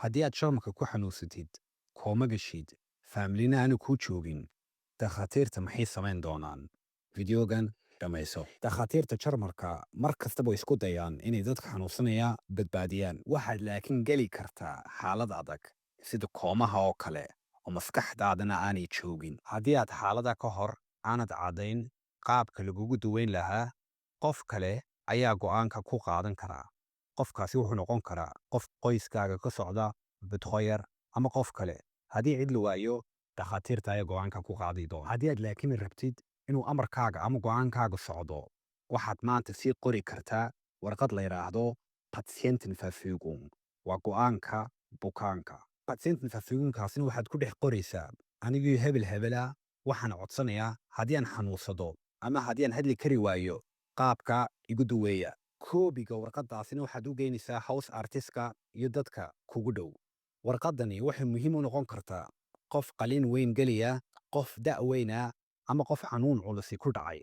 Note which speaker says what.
Speaker 1: haddii aad sharmalka ku xanuunsatid, kooma gashid, faamilina aanu kuu joogin, dakhaatiirta maxay samayn doonaan? Fideogan dhammayso. Dakhaatiirta jarmalka mar kastaba way isku dayaan inay dadka xanuunsanaya badbaadiyaan. Waxaad laakiin geli kartaa xaalad adag sida koomaha oo kale oo maskaxdaadana aanay joogin. Haddii aad xaalada ka hor aanad caddayn qaabka lagugu daweyn lahaa, qof kale ayaa go'aanka ku qaadan karaa. qofkaasi wuxuu noqon karaa qof qoyskaaga ka socda, bedkhoyar ama qof kale. Haddii cid la waayo, dakhaatiirta ayaa go'aanka ku qaadi doona. Haddii aad laakiin rabtid inuu amarkaaga ama go'aankaaga socdo, waxaad maanta sii qori kartaa warqad la yidhaahdo Patientenverfügung. Waa go'aanka bukaanka. Patientenverfügungkaasina waxaad ku dhex qoraysaa anigii hebel hebela waxaan codsanayaa haddii aan xanuunsado ama haddii aan hadli kari waayo qaabka igu daweeya. Koobiga warqadaasina waxaad u geynaysaa house artistka iyo dadka kugu dhow. Warqadani waxay muhiim u noqon kartaa qof qalin weyn geliya, qof da' weyna ama qof xanuun culusi ku dhacay.